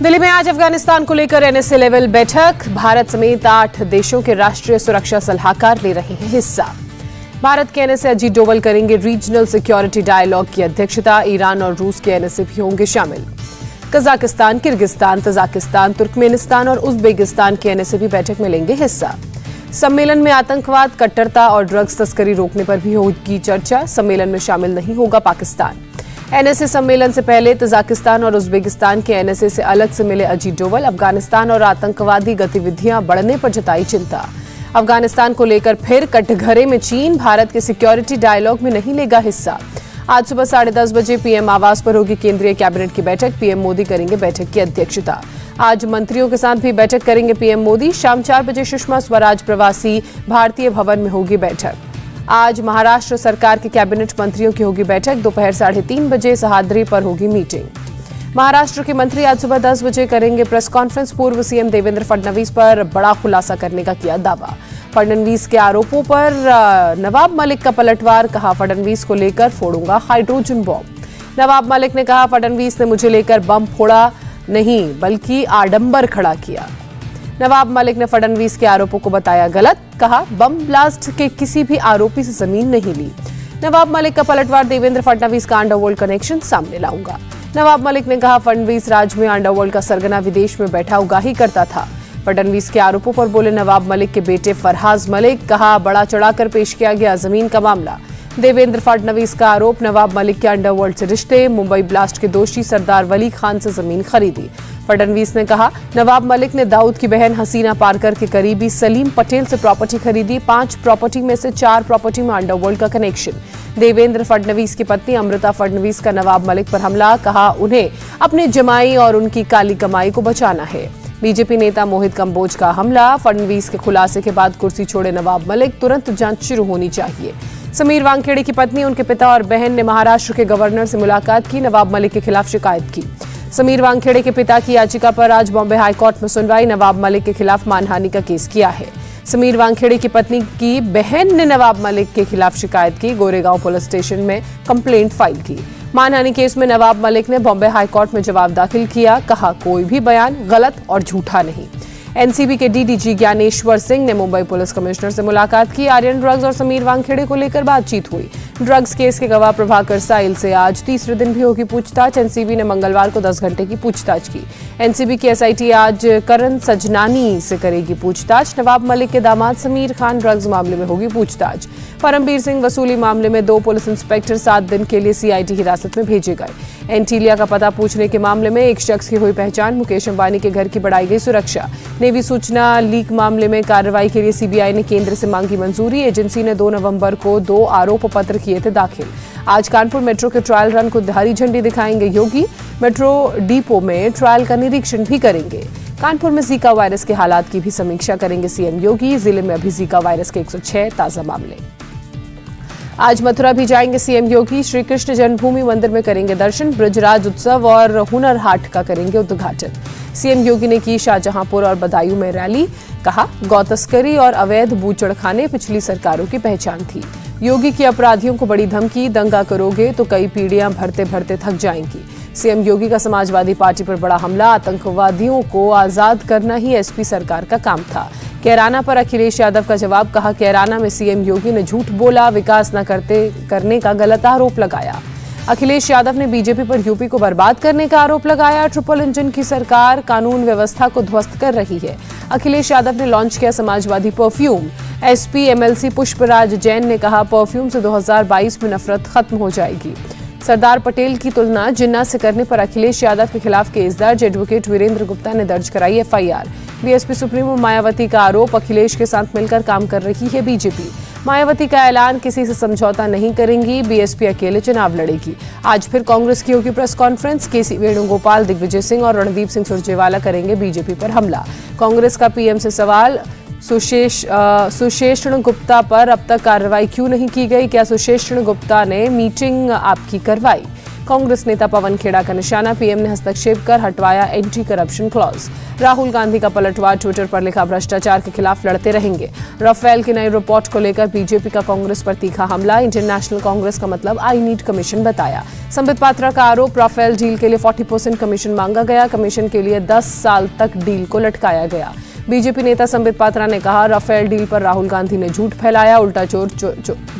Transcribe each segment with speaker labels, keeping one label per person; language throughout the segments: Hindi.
Speaker 1: दिल्ली में आज अफगानिस्तान को लेकर एनएसए लेवल बैठक। भारत समेत 8 देशों के राष्ट्रीय सुरक्षा सलाहकार ले रहे हैं हिस्सा। भारत के एनएसए अजीत डोवल करेंगे रीजनल सिक्योरिटी डायलॉग की अध्यक्षता। ईरान और रूस के एनएसए भी होंगे शामिल। कजाकिस्तान, किर्गिस्तान, तजाकिस्तान, तुर्कमेनिस्तान और उज्बेकिस्तान के एनएसए भी बैठक में लेंगे हिस्सा। सम्मेलन में आतंकवाद, कट्टरता और ड्रग्स तस्करी रोकने पर भी होगी चर्चा। सम्मेलन में शामिल नहीं होगा पाकिस्तान। एनएसए सम्मेलन से पहले तजाकिस्तान और उज्बेकिस्तान के एनएसए से अलग से मिले अजीत डोवल। अफगानिस्तान और आतंकवादी गतिविधियां बढ़ने पर जताई चिंता। अफगानिस्तान को लेकर फिर कटघरे में चीन। भारत के सिक्योरिटी डायलॉग में नहीं लेगा हिस्सा। आज सुबह 10:30 बजे पीएम आवास पर होगी केंद्रीय कैबिनेट की बैठक। पीएम मोदी करेंगे बैठक की अध्यक्षता। आज मंत्रियों के साथ भी बैठक करेंगे पीएम मोदी। शाम 4 बजे सुषमा स्वराज प्रवासी भारतीय भवन में होगी बैठक। आज महाराष्ट्र सरकार के कैबिनेट मंत्रियों की होगी बैठक। दोपहर 3:30 बजे सह्याद्री पर होगी मीटिंग। महाराष्ट्र के मंत्री आज सुबह 10 बजे करेंगे प्रेस कॉन्फ्रेंस। पूर्व सीएम देवेंद्र फडणवीस पर बड़ा खुलासा करने का किया दावा। फडणवीस के आरोपों पर नवाब मलिक का पलटवार। कहा, फडणवीस को लेकर फोड़ूंगा हाइड्रोजन बॉम्ब। नवाब मलिक ने कहा, फडणवीस ने मुझे लेकर बम फोड़ा नहीं बल्कि आडंबर खड़ा किया। नवाब मलिक ने फडणवीस के आरोपों को बताया गलत। कहा, बम ब्लास्ट के किसी भी आरोपी से जमीन नहीं ली। नवाब मलिक का पलटवार, देवेंद्र फडणवीस का अंडरवर्ल्ड कनेक्शन सामने लाऊंगा। नवाब मलिक ने कहा, फडणवीस राज में अंडरवर्ल्ड का सरगना विदेश में बैठा उगाही करता था। फडणवीस के आरोपों पर बोले नवाब मलिक के बेटे फरहाज मलिक। कहा, बड़ा चढ़ाकर पेश किया गया जमीन का मामला। देवेंद्र फडणवीस का आरोप, नवाब मलिक के अंडरवर्ल्ड से रिश्ते। मुंबई ब्लास्ट के दोषी सरदार वली खान से जमीन खरीदी। फडणवीस ने कहा, नवाब मलिक ने दाऊद की बहन हसीना पारकर के करीबी सलीम पटेल से प्रॉपर्टी खरीदी। 5 प्रॉपर्टी में से 4 प्रॉपर्टी में अंडरवर्ल्ड का कनेक्शन। देवेंद्र फडणवीस की पत्नी अमृता फडणवीस का नवाब मलिक पर हमला। कहा, उन्हें अपने जमाई और उनकी काली कमाई को बचाना है। बीजेपी नेता मोहित कंबोज का हमला। फडणवीस के खुलासे के बाद कुर्सी छोड़े नवाब मलिक। तुरंत जांच शुरू होनी चाहिए। समीर वानखेड़े की पत्नी, उनके पिता और बहन ने महाराष्ट्र के गवर्नर से मुलाकात की। नवाब मलिक के खिलाफ शिकायत की। समीर वानखेड़े के पिता की याचिका पर आज बॉम्बे हाईकोर्ट में सुनवाई। नवाब मलिक के खिलाफ मानहानि का केस किया है। समीर वानखेड़े की पत्नी की बहन ने नवाब मलिक के खिलाफ शिकायत की। गोरेगांव पुलिस स्टेशन में कंप्लेंट फाइल की। मानहानि केस में नवाब मलिक ने बॉम्बे हाईकोर्ट में जवाब दाखिल किया। कहा, कोई भी बयान गलत और झूठा नहीं। एनसीबी के डीडीजी ज्ञानेश्वर सिंह ने मुंबई पुलिस कमिश्नर से मुलाकात की। आर्यन ड्रग्स और समीर वानखेड़े को लेकर बातचीत हुई। ड्रग्स केस के गवाह प्रभाकर साइल से आज तीसरे दिन भी होगी पूछताछ। एनसीबी ने मंगलवार को 10 घंटे की पूछताछ की। एनसीबी की एसआईटी आज करण सजनानी से करेगी पूछताछ। नवाब मलिक के दामाद समीर खान ड्रग्स मामले में होगी पूछताछ। परमबीर सिंह वसूली मामले में 2 पुलिस इंस्पेक्टर 7 दिन के लिए सीआईडी हिरासत में भेजे गए। एंटीलिया का पता पूछने के मामले में एक शख्स की हुई पहचान। मुकेश अंबानी के घर की बढ़ाई गई सुरक्षा। नेवी सूचना लीक मामले में कार्रवाई के लिए सीबीआई ने केंद्र से मांगी मंजूरी। एजेंसी ने 2 नवंबर को 2 आरोप पत्र किए थे दाखिल। आज कानपुर मेट्रो के ट्रायल रन को हरी झंडी दिखाएंगे योगी। मेट्रो डिपो में ट्रायल का निरीक्षण भी करेंगे। कानपुर में जीका वायरस के हालात की भी समीक्षा करेंगे सीएम योगी। जिले में अभी जीका वायरस के 106 ताजा मामले। आज मथुरा भी जाएंगे सीएम योगी। श्री कृष्ण जन्मभूमि मंदिर में करेंगे दर्शन। ब्रजराज उत्सव और हुनर हाट का करेंगे उद्घाटन। सीएम योगी ने की शाहजहांपुर और बदायूं में रैली। कहा, गौ तस्करी और अवैध बूचड़खाने पिछली सरकारों की पहचान थी। योगी की अपराधियों को बड़ी धमकी। दंगा करोगे तो कई पीढ़ियां भरते भरते थक जाएंगी। सीएम योगी का समाजवादी पार्टी पर बड़ा हमला। आतंकवादियों को आजाद करना ही एसपी सरकार का काम था। कैराना पर अखिलेश यादव का जवाब। कहा, कैराना में सीएम योगी ने झूठ बोला। विकास न करने का गलत आरोप लगाया। अखिलेश यादव ने बीजेपी पर यूपी को बर्बाद करने का आरोप लगाया। ट्रिपल इंजन की सरकार कानून व्यवस्था को ध्वस्त कर रही है। अखिलेश यादव ने लॉन्च किया Samajwadi perfume. SP MLC Pushpraj Jain ने कहा, परफ्यूम से 2022 में नफरत खत्म हो जाएगी। सरदार पटेल की तुलना जिन्ना से करने पर अखिलेश यादव के खिलाफ केस दर्ज। एडवोकेट वीरेंद्र गुप्ता ने दर्ज कराई एफआईआर। बीएसपी सुप्रीमो मायावती का आरोप, अखिलेश के साथ मिलकर काम कर रही है बीजेपी। मायावती का ऐलान, किसी से समझौता नहीं करेंगी। बीएसपी अकेले चुनाव लड़ेगी। आज फिर कांग्रेस की होगी प्रेस कॉन्फ्रेंस। केसी वेणुगोपाल, दिग्विजय सिंह और रणदीप सिंह सुरजेवाला करेंगे बीजेपी पर हमला। कांग्रेस का पीएम से सवाल, सुशेषण गुप्ता पर अब तक कार्रवाई क्यों नहीं की गई? क्या सुशेषण गुप्ता ने मीटिंग आपकी करवाई? कांग्रेस नेता पवन खेड़ा का निशाना, पीएम ने हस्तक्षेप कर हटवाया anti corruption clause. Rahul Gandhi का पलटवार, ट्विटर पर लिखा भ्रष्टाचार के खिलाफ लड़ते रहेंगे। राफेल की नई रिपोर्ट को लेकर बीजेपी का कांग्रेस पर तीखा हमला, इंडियन नेशनल कांग्रेस का मतलब आई नीड कमीशन बताया। संबित पात्रा का आरोप, राफेल डील के लिए 40% कमीशन मांगा गया, कमीशन के लिए 10 साल तक डील को लटकाया गया। बीजेपी नेता संबित पात्रा ने कहा, राफेल डील पर राहुल गांधी ने झूठ फैलाया, उल्टा चोर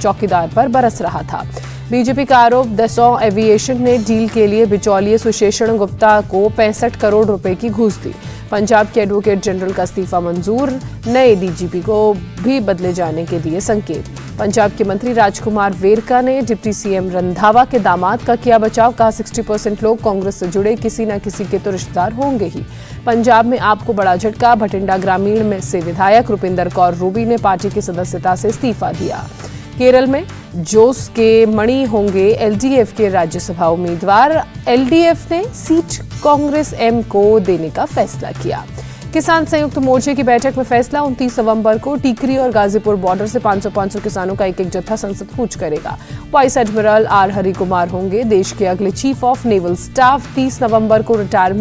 Speaker 1: चौकीदार पर बरस रहा था। बीजेपी का आरोप, दसौं एविएशन ने डील के लिए बिचौलिए सुशेषण गुप्ता को 65 करोड़ रुपए की घूस दी। पंजाब के एडवोकेट जनरल का इस्तीफा मंजूर, नए डीजीपी को भी बदले जाने के दिए संकेत। पंजाब के मंत्री राजकुमार वेरका ने डिप्टी सीएम रंधावा के दामाद का किया बचाव, कहा 60% लोग कांग्रेस से जुड़े किसी न किसी के तो रिश्तेदार होंगे ही। पंजाब में आपको बड़ा झटका, भटिंडा ग्रामीण में से विधायक रुपिंदर कौर रूबी ने पार्टी की सदस्यता से इस्तीफा दिया। केरल में जोस के मणि होंगे एलडीएफ के राज्यसभा उम्मीदवार, एलडीएफ ने सीट कांग्रेस एम को देने का फैसला किया। किसान संयुक्त मोर्चे की बैठक में फैसला, 29 नवंबर को टीकरी और गाजीपुर बॉर्डर से 500 किसानों का एक जत्था संसद कूच करेगा। Vice admiral R Hari Kumar होंगे देश के अगले चीफ ऑफ नेवल स्टाफ। 30 नवंबर को रिटायर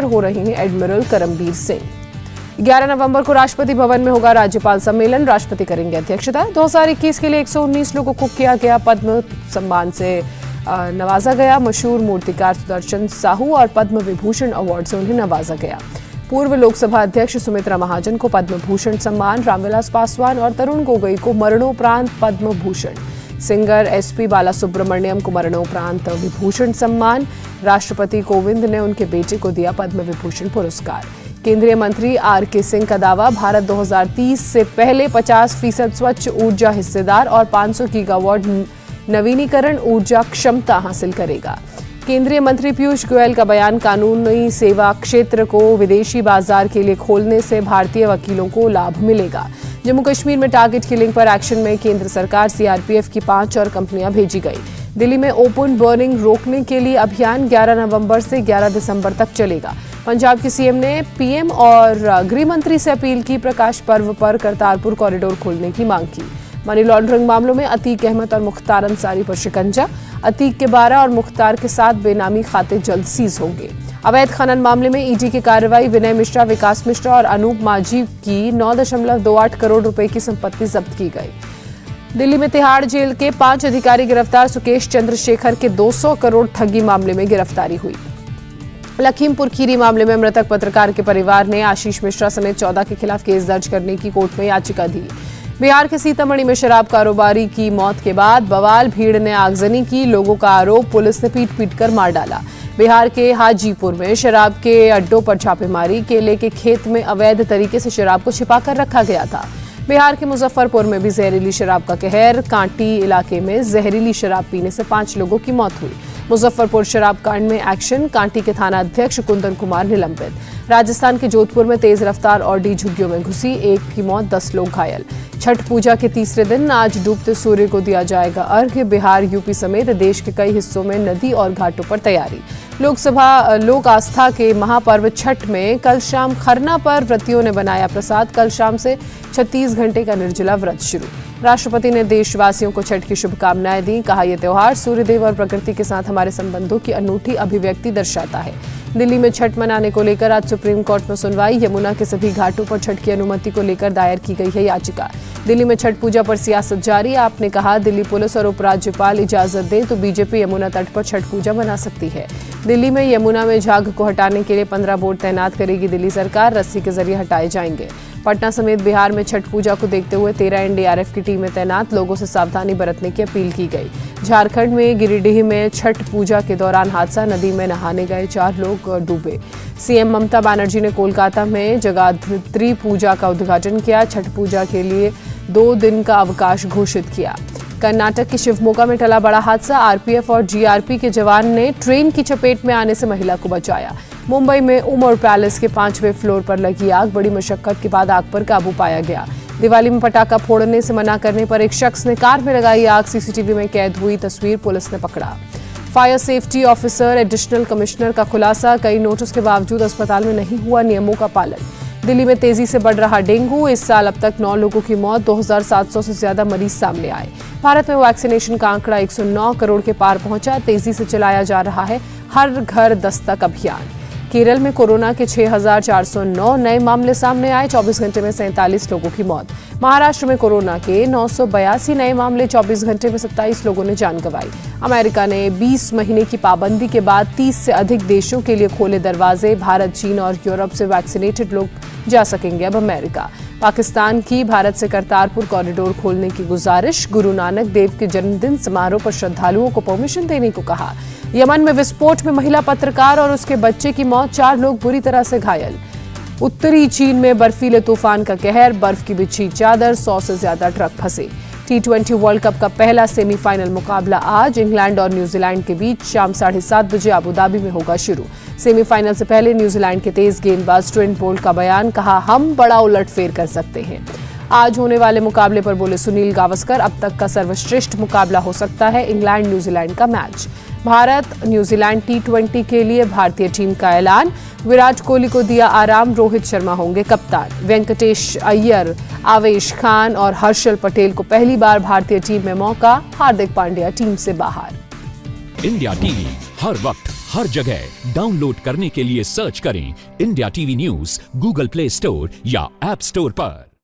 Speaker 1: हो रहे हैं एडमिरल करमबीर सिंह। 11 नवंबर को राष्ट्रपति भवन में होगा राज्यपाल सम्मेलन, राष्ट्रपति करेंगे अध्यक्षता। 2021 के लिए 119 लोगों को किया गया पद्म सम्मान से नवाजा गया। मशहूर मूर्तिकार सुदर्शन साहू और पद्म विभूषण अवार्ड से उन्हें नवाजा गया। पूर्व लोकसभा अध्यक्ष सुमित्रा महाजन को पद्म भूषण सम्मान, रामविलास पासवान और तरुण गोगोई को मरणोपरांत पद्म भूषण, सिंगर एसपी बालासुब्रमण्यम को मरणोपरांत विभूषण सम्मान। राष्ट्रपति कोविंद ने उनके बेटे को दिया पद्म विभूषण पुरस्कार। केंद्रीय मंत्री आर के सिंह का दावा, भारत 2030 से पहले 50% स्वच्छ ऊर्जा हिस्सेदार और 500 गीगावाट नवीनीकरण ऊर्जा क्षमता हासिल करेगा। केंद्रीय मंत्री पीयूष गोयल का बयान, कानूनी सेवा क्षेत्र को विदेशी बाजार के लिए खोलने से भारतीय वकीलों को लाभ मिलेगा। जम्मू कश्मीर में टारगेट किलिंग पर एक्शन में केंद्र सरकार, सीआरपीएफ की 5 और कंपनियां भेजी गई। दिल्ली में ओपन बर्निंग रोकने के लिए अभियान 11 नवंबर से 11 दिसंबर तक चलेगा। पंजाब के सीएम ने पीएम और गृह मंत्री से अपील की, प्रकाश पर्व पर करतारपुर कॉरिडोर खोलने की मांग की। मनी लॉन्ड्रिंग मामलों में अतीक अहमद और मुख्तार अंसारी पर शिकंजा, अतीक के 12 और मुख्तार के 7 बेनामी खाते जल्द सीज होंगे। अवैध खनन मामले में ईडी की कार्रवाई, विनय मिश्रा, विकास मिश्रा और अनूप माझी की 9.28 करोड़ रुपए की संपत्ति जब्त की गई। दिल्ली में तिहाड़ जेल के 5 अधिकारी गिरफ्तार, सुकेश चंद्रशेखर के 200 करोड़ ठगी मामले में गिरफ्तारी हुई। लखीमपुर खीरी मामले में मृतक पत्रकार के परिवार ने आशीष मिश्रा समेत 14 के खिलाफ केस दर्ज करने की कोर्ट में याचिका दी। बिहार के सीतामढ़ी में शराब कारोबारी की मौत के बाद बवाल, भीड़ ने आगजनी की, लोगों का आरोप, पुलिस ने पीट कर मार डाला। बिहार के हाजीपुर में शराब के अड्डों पर छापेमारी, केले के खेत में अवैध तरीके से शराब को छिपाकर रखा गया था। बिहार के मुजफ्फरपुर में भी जहरीली शराब का कहर, कांटी इलाके में जहरीली शराब पीने से 5 लोगों की मौत हुई। मुजफ्फरपुर शराब कांड में एक्शन, कांटी के थाना अध्यक्ष कुंदन कुमार निलंबित। राजस्थान के जोधपुर में तेज रफ्तार ऑडी झुग्गियों में घुसी, 1 की मौत, 10 लोग घायल। छठ पूजा के तीसरे दिन आज डूबते सूर्य को दिया जाएगा अर्घ्य। बिहार, यूपी समेत देश के कई हिस्सों में नदी और घाटों पर तैयारी। लोक आस्था के महापर्व छठ में कल शाम खरना पर व्रतियों ने बनाया प्रसाद। कल शाम से 36 घंटे का निर्जला व्रत शुरू। राष्ट्रपति ने देशवासियों को छठ की शुभकामनाएं दी, कहा यह त्योहार सूर्यदेव और प्रकृति के साथ हमारे संबंधों की अनूठी अभिव्यक्ति दर्शाता है। दिल्ली में छठ मनाने को लेकर आज सुप्रीम कोर्ट में सुनवाई, यमुना के सभी घाटों पर छठ की अनुमति को लेकर दायर की गई है याचिका। दिल्ली में छठ पूजा पर सियासत जारी, आपने कहा दिल्ली पुलिस और उपराज्यपाल इजाजत दें तो बीजेपी यमुना तट पर छठ पूजा मना सकती है। दिल्ली में यमुना में झाग को हटाने के लिए 15 बोट तैनात करेगी दिल्ली सरकार, रस्सी के जरिए हटाए जाएंगे। पटना समेत बिहार में छठ पूजा को देखते हुए 13 एनडीआरएफ की टीमें तैनात, लोगों से सावधानी बरतने की अपील की गई। झारखंड में गिरिडीह में छठ पूजा के दौरान हादसा, नदी में नहाने गए 4 लोग डूबे। सीएम ममता बनर्जी ने कोलकाता में जगाधरी पूजा का उद्घाटन किया, छठ पूजा के लिए 2 दिन का अवकाश घोषित किया। कर्नाटक के शिवमोगा में टला बड़ा हादसा, आरपीएफ और जीआरपी के जवान ने ट्रेन की चपेट में आने से महिला को बचाया। मुंबई में उमर पैलेस के 5वें फ्लोर पर लगी आग, बड़ी मशक्कत के बाद आग पर काबू पाया गया। दिवाली में पटाखा फोड़ने से मना करने पर एक शख्स ने कार में लगाई आग, सीसीटीवी में कैद हुई तस्वीर पुलिस ने पकड़ा। Fire safety officer additional commissioner का खुलासा, कई नोटिस के बावजूद अस्पताल में नहीं हुआ नियमों का पालन। दिल्ली में तेजी से बढ़ रहा डेंगू। इस साल अब तक 9 लोगों की मौत, 2700 से ज्यादा मरीज सामने आए। भारत में वैक्सीनेशन का आंकड़ा 109 करोड़ के पार पहुंचा। तेजी से चलाया जा रहा है हर घर दस्तक अभियान। केरल में कोरोना के 6,409 नए मामले सामने आए। 24 घंटे में 47 लोगों की मौत। महाराष्ट्र में कोरोना के 982 नए मामले, 24 घंटे में 27 लोगों ने जान गंवाई। अमेरिका ने 20 महीने की पाबंदी के बाद 30 से अधिक देशों के लिए खोले दरवाजे। भारत, चीन और यूरोप से वैक्सीनेटेड लोग जा सकेंगे अब अमेरिका। पाकिस्तान की भारत से करतारपुर कॉरिडोर खोलने की गुजारिश। गुरु नानक देव के जन्मदिन समारोह पर श्रद्धालुओं को परमिशन देने को कहा। यमन में विस्फोट में महिला पत्रकार और उसके बच्चे की मौत, 4 लोग बुरी तरह से घायल। उत्तरी चीन में बर्फीले तूफान का कहर, बर्फ की बिछी चादर, 100 से ज्यादा ट्रक फंसे। T20 वर्ल्ड कप का पहला सेमीफाइनल मुकाबला आज इंग्लैंड और न्यूजीलैंड के बीच शाम 7:30 बजे अबुधाबी में होगा शुरू। सेमीफाइनल से पहले न्यूजीलैंड के तेज गेंदबाज ट्रेंट बोल्ट का बयान, कहा हम बड़ा उलटफेर कर सकते हैं। आज होने वाले मुकाबले पर बोले सुनील गावस्कर, अब तक का सर्वश्रेष्ठ मुकाबला हो सकता है इंग्लैंड न्यूजीलैंड का मैच। भारत न्यूजीलैंड T20 के लिए भारतीय टीम का ऐलान। विराट कोहली को दिया आराम, रोहित शर्मा होंगे कप्तान। वेंकटेश अय्यर, आवेश खान और हर्षल पटेल को पहली बार भारतीय टीम में मौका। हार्दिक पांड्या टीम से बाहर।
Speaker 2: इंडिया टीवी हर वक्त हर जगह डाउनलोड करने के लिए सर्च करें India TV news Google play store या ऐप स्टोर पर।